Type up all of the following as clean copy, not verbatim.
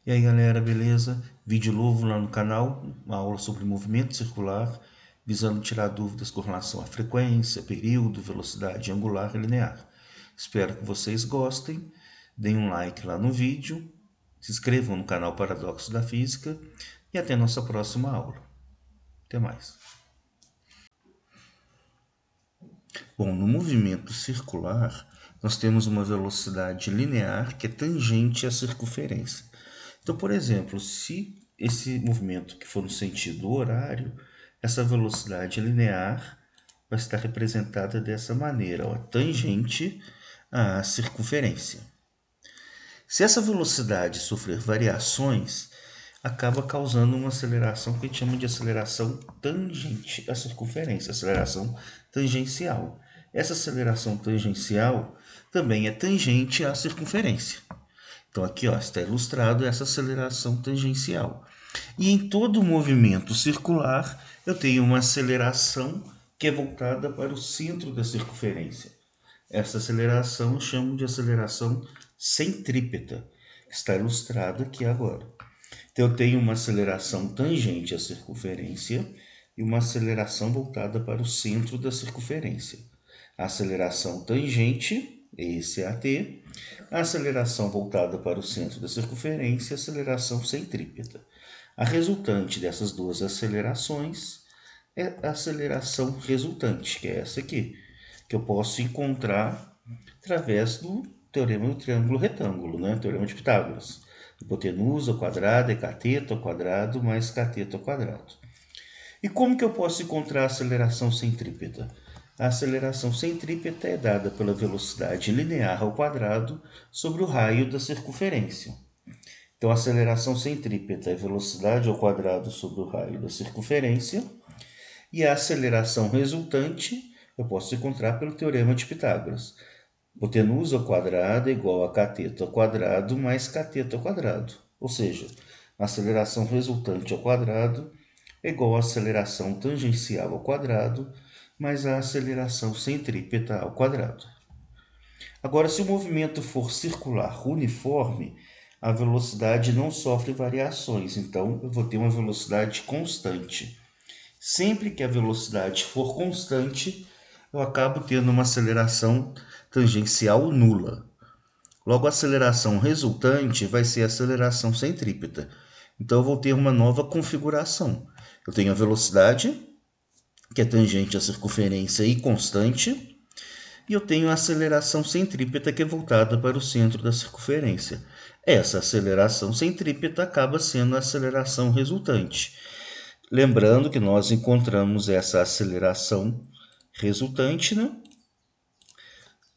E aí galera, beleza? Vídeo novo lá no canal, uma aula sobre movimento circular, visando tirar dúvidas com relação à frequência, período, velocidade angular e linear. Espero que vocês gostem, deem um like lá no vídeo, se inscrevam no canal Paradoxos da Física e até nossa próxima aula. Até mais. Bom, no movimento circular, nós temos uma velocidade linear que é tangente à circunferência. Então, por exemplo, se esse movimento que for no sentido horário, essa velocidade linear vai estar representada dessa maneira, ó, tangente à circunferência. Se essa velocidade sofrer variações, acaba causando uma aceleração que a gente chama de aceleração tangente à circunferência, aceleração tangencial. Essa aceleração tangencial também é tangente à circunferência. Então aqui ó, está ilustrado essa aceleração tangencial. E em todo movimento circular, eu tenho uma aceleração que é voltada para o centro da circunferência. Essa aceleração eu chamo de aceleração centrípeta, que está ilustrado aqui agora. Então eu tenho uma aceleração tangente à circunferência e uma aceleração voltada para o centro da circunferência. A aceleração tangente, esse é a t, a aceleração voltada para o centro da circunferência, a aceleração centrípeta. A resultante dessas duas acelerações é a aceleração resultante, que é essa aqui, que eu posso encontrar através do teorema do triângulo retângulo, né? Teorema de Pitágoras. Hipotenusa ao quadrado é cateto ao quadrado mais cateto ao quadrado. E como que eu posso encontrar a aceleração centrípeta? A aceleração centrípeta é dada pela velocidade linear ao quadrado sobre o raio da circunferência. Então, a aceleração centrípeta é velocidade ao quadrado sobre o raio da circunferência. E a aceleração resultante eu posso encontrar pelo teorema de Pitágoras. Hipotenusa ao quadrado é igual a cateto ao quadrado mais cateto ao quadrado. Ou seja, a aceleração resultante ao quadrado é igual à aceleração tangencial ao quadrado mais a aceleração centrípeta ao quadrado. Agora, se o movimento for circular uniforme, a velocidade não sofre variações, então eu vou ter uma velocidade constante. Sempre que a velocidade for constante, eu acabo tendo uma aceleração tangencial nula. Logo, a aceleração resultante vai ser a aceleração centrípeta. Então, eu vou ter uma nova configuração. Eu tenho a velocidade, que é tangente à circunferência e constante, e eu tenho a aceleração centrípeta, que é voltada para o centro da circunferência. Essa aceleração centrípeta acaba sendo a aceleração resultante. Lembrando que nós encontramos essa aceleração resultante, né?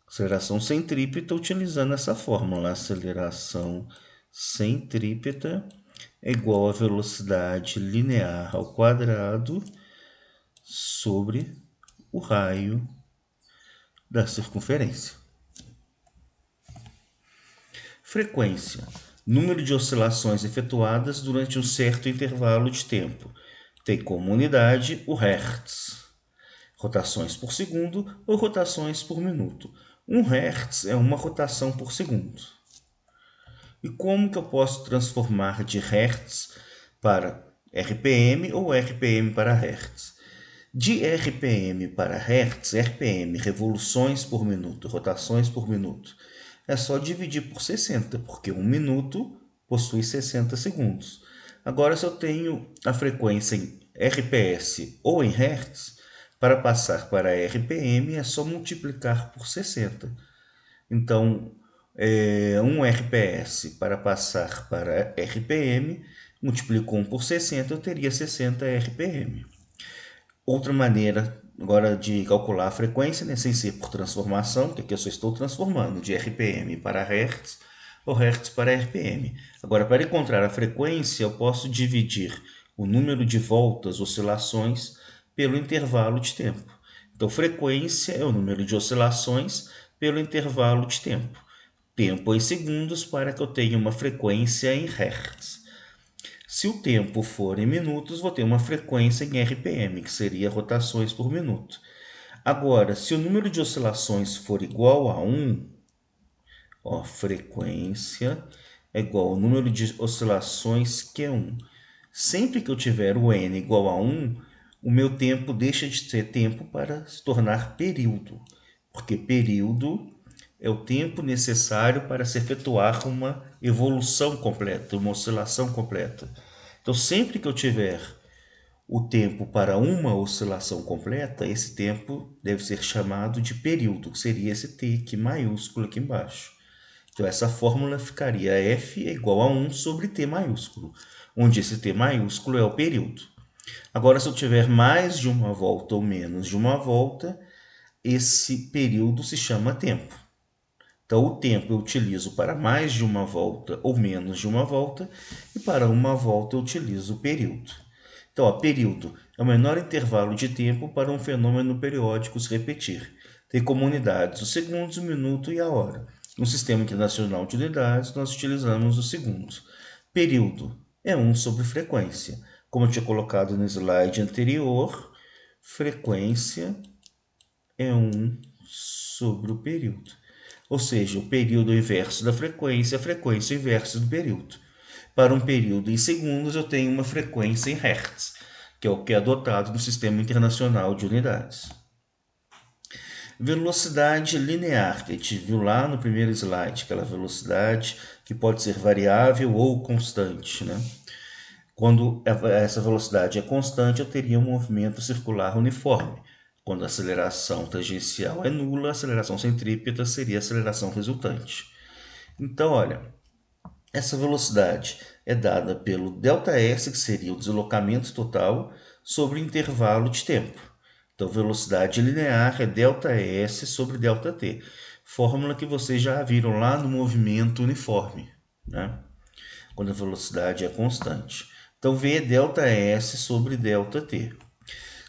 Aceleração centrípeta utilizando essa fórmula. Aceleração centrípeta é igual a velocidade linear ao quadrado sobre o raio da circunferência. Frequência. Número de oscilações efetuadas durante um certo intervalo de tempo. Tem como unidade o Hertz. Rotações por segundo ou rotações por minuto. 1 Hz é uma rotação por segundo. E como que eu posso transformar de Hertz para RPM ou RPM para Hertz? De RPM para Hertz, RPM, revoluções por minuto, rotações por minuto, é só dividir por 60, porque 1 minuto possui 60 segundos. Agora, se eu tenho a frequência em RPS ou em Hertz, para passar para RPM é só multiplicar por 60. Então, 1 RPS para passar para RPM, multiplico 1 por 60, eu teria 60 RPM. Outra maneira agora de calcular a frequência, né, sem ser por transformação, que aqui eu só estou transformando de RPM para Hertz ou Hertz para RPM. Agora, para encontrar a frequência, eu posso dividir o número de voltas, oscilações, pelo intervalo de tempo. Então, frequência é o número de oscilações pelo intervalo de tempo. Tempo em segundos para que eu tenha uma frequência em Hertz. Se o tempo for em minutos, vou ter uma frequência em RPM, que seria rotações por minuto. Agora, se o número de oscilações for igual a 1, ó, frequência é igual ao número de oscilações Q1. Sempre que eu tiver o n igual a 1, o meu tempo deixa de ser tempo para se tornar período, porque período é o tempo necessário para se efetuar uma evolução completa, uma oscilação completa. Então, sempre que eu tiver o tempo para uma oscilação completa, esse tempo deve ser chamado de período, que seria esse t aqui maiúsculo aqui embaixo. Então, essa fórmula ficaria F é igual a 1 sobre T maiúsculo, onde esse T maiúsculo é o período. Agora, se eu tiver mais de uma volta ou menos de uma volta, esse período se chama tempo. Então, o tempo eu utilizo para mais de uma volta ou menos de uma volta, e para uma volta eu utilizo o período. Então, período é o menor intervalo de tempo para um fenômeno periódico se repetir. Tem como unidades os segundos, o minuto e a hora. No Sistema Internacional de Unidades, nós utilizamos os segundos. Período é 1 sobre frequência. Como eu tinha colocado no slide anterior, frequência é 1 sobre o período. Ou seja, o período inverso da frequência, a frequência inversa do período. Para um período em segundos, eu tenho uma frequência em hertz, que é o que é adotado no Sistema Internacional de Unidades. Velocidade linear, que a gente viu lá no primeiro slide, aquela velocidade que pode ser variável ou constante, né? Quando essa velocidade é constante, eu teria um movimento circular uniforme. Quando a aceleração tangencial é nula, a aceleração centrípeta seria a aceleração resultante. Então, olha, essa velocidade é dada pelo ΔS, que seria o deslocamento total, sobre o intervalo de tempo. Então, velocidade linear é ΔS sobre ΔT. Fórmula que vocês já viram lá no movimento uniforme, né? Quando a velocidade é constante. Então, V é ΔS sobre ΔT.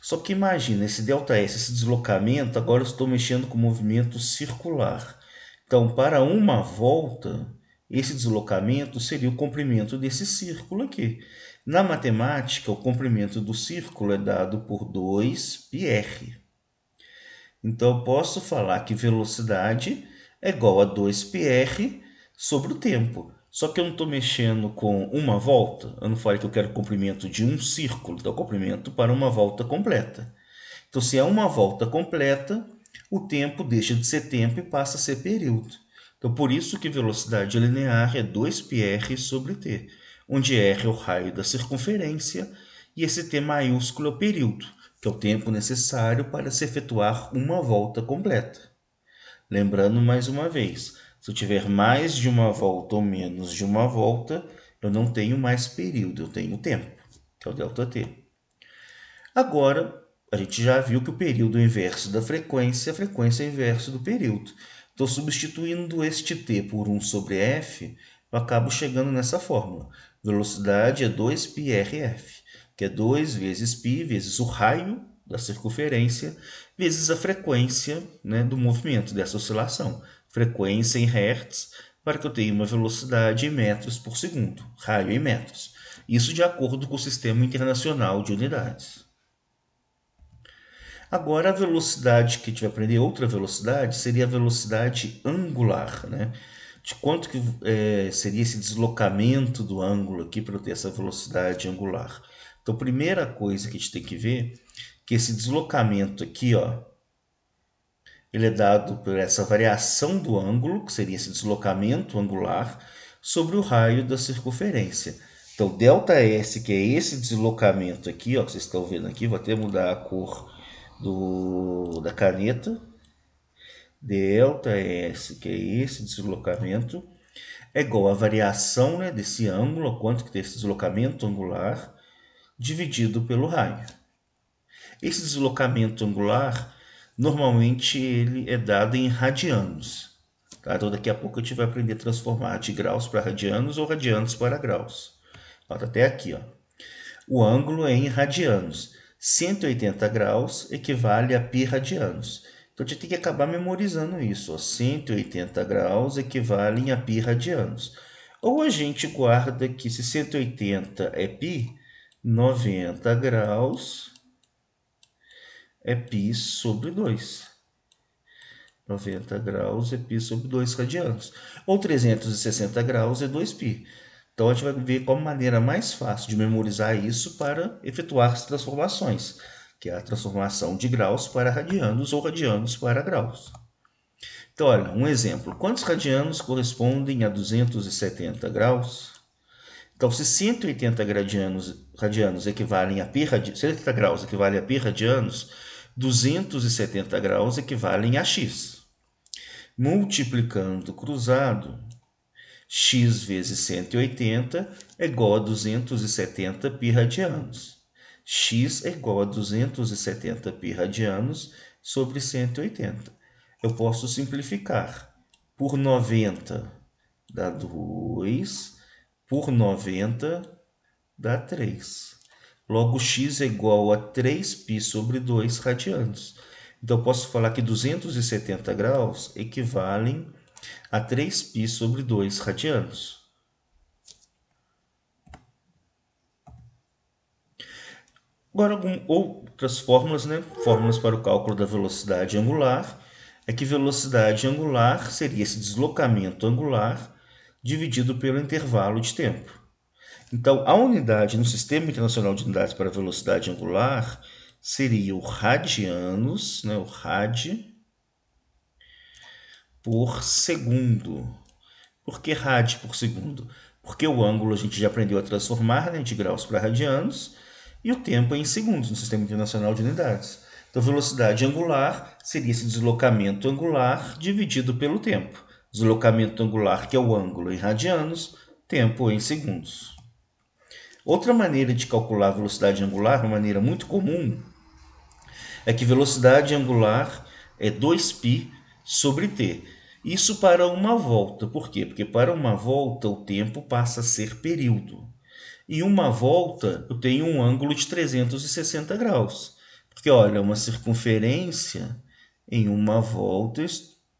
Só que imagina, esse ΔS, esse deslocamento, agora eu estou mexendo com o movimento circular. Então, para uma volta, esse deslocamento seria o comprimento desse círculo aqui. Na matemática, o comprimento do círculo é dado por 2πr. Então, eu posso falar que velocidade é igual a 2πr sobre o tempo. Só que eu não estou mexendo com uma volta. Eu não falei que eu quero comprimento de um círculo, então comprimento para uma volta completa. Então, se é uma volta completa, o tempo deixa de ser tempo e passa a ser período. Então, por isso que velocidade linear é 2πr sobre t, onde r é o raio da circunferência e esse t maiúsculo é o período, que é o tempo necessário para se efetuar uma volta completa. Lembrando mais uma vez, se eu tiver mais de uma volta ou menos de uma volta, eu não tenho mais período, eu tenho tempo, que é o ΔT. Agora, a gente já viu que o período é o inverso da frequência, a frequência é o inverso do período. Então, substituindo este t por 1 sobre f, eu acabo chegando nessa fórmula. Velocidade é 2πrf, que é 2 vezes π vezes o raio da circunferência, vezes a frequência, né, do movimento, dessa oscilação. Frequência em hertz, para que eu tenha uma velocidade em metros por segundo, raio em metros. Isso de acordo com o Sistema Internacional de Unidades. Agora, a velocidade que a gente vai aprender, outra velocidade, seria a velocidade angular, né? De quanto que seria esse deslocamento do ângulo aqui para eu ter essa velocidade angular. Então, a primeira coisa que a gente tem que ver que esse deslocamento aqui, ó, ele é dado por essa variação do ângulo, que seria esse deslocamento angular, sobre o raio da circunferência. Então, ΔS, que é esse deslocamento aqui, ó, que vocês estão vendo aqui, vou até mudar a cor da caneta. ΔS, que é esse deslocamento, é igual à variação, né, desse ângulo, quanto que tem esse deslocamento angular, dividido pelo raio. Esse deslocamento angular, normalmente ele é dado em radianos. Tá? Então daqui a pouco a gente vai aprender a transformar de graus para radianos ou radianos para graus. Ó, tá até aqui, ó. O ângulo é em radianos. 180 graus equivale a π radianos. Então a gente tem que acabar memorizando isso. Ó. 180 graus equivalem a π radianos. Ou a gente guarda que se 180 é π, 90 graus é π sobre 2. 90 graus é π sobre 2 radianos. Ou 360 graus é 2π. Então, a gente vai ver qual a maneira mais fácil de memorizar isso para efetuar as transformações, que é a transformação de graus para radianos ou radianos para graus. Então, olha, um exemplo. Quantos radianos correspondem a 270 graus? Então, se 180 radianos equivalem a π radianos, 180 graus equivale a π radianos, 270 graus equivalem a x. Multiplicando cruzado, x vezes 180 é igual a 270 π radianos. X é igual a 270 π radianos sobre 180. Eu posso simplificar. Por 90 dá 2, por 90 dá 3. Logo, x é igual a 3π sobre 2 radianos. Então, eu posso falar que 270 graus equivalem a 3π sobre 2 radianos. Agora, outras fórmulas, né? Fórmulas para o cálculo da velocidade angular. É que velocidade angular seria esse deslocamento angular dividido pelo intervalo de tempo. Então, a unidade no Sistema Internacional de Unidades para Velocidade Angular seria o radianos, né? O rad por segundo. Por que rad por segundo? Porque o ângulo a gente já aprendeu a transformar, né, de graus para radianos, e o tempo é em segundos no Sistema Internacional de Unidades. Então, velocidade angular seria esse deslocamento angular dividido pelo tempo. Deslocamento angular, que é o ângulo em radianos, tempo em segundos. Outra maneira de calcular a velocidade angular, uma maneira muito comum, é que velocidade angular é 2π sobre t. Isso para uma volta. Por quê? Porque para uma volta o tempo passa a ser período. E uma volta eu tenho um ângulo de 360 graus. Porque, olha, uma circunferência em uma volta eu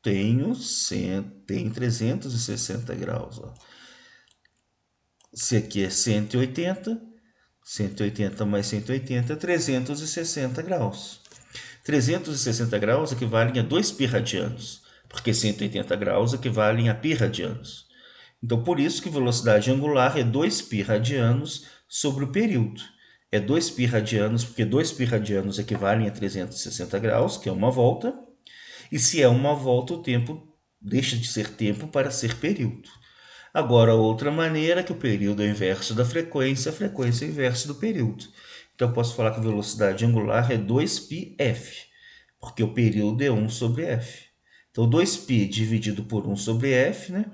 tem 360 graus. Ó. Se aqui é 180, 180 mais 180 é 360 graus. 360 graus equivalem a 2π radianos, porque 180 graus equivalem a π radianos. Então, por isso que velocidade angular é 2π radianos sobre o período. É 2π radianos, porque 2π radianos equivalem a 360 graus, que é uma volta. E se é uma volta, o tempo deixa de ser tempo para ser período. Agora, outra maneira que o período é o inverso da frequência, a frequência é o inverso do período. Então, eu posso falar que a velocidade angular é 2πf, porque o período é 1 sobre f. Então, 2π dividido por 1 sobre f, né?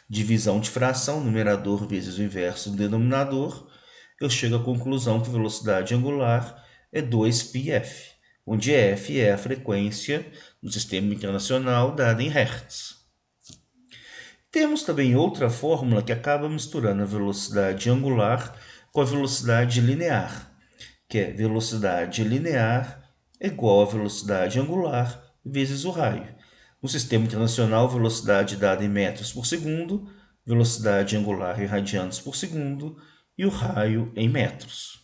Divisão de fração, numerador vezes o inverso do denominador, eu chego à conclusão que a velocidade angular é 2πf, onde f é a frequência do Sistema Internacional dada em Hertz. Temos também outra fórmula que acaba misturando a velocidade angular com a velocidade linear, que é velocidade linear igual a velocidade angular vezes o raio. No Sistema Internacional, velocidade dada em metros por segundo, velocidade angular em radianos por segundo e o raio em metros.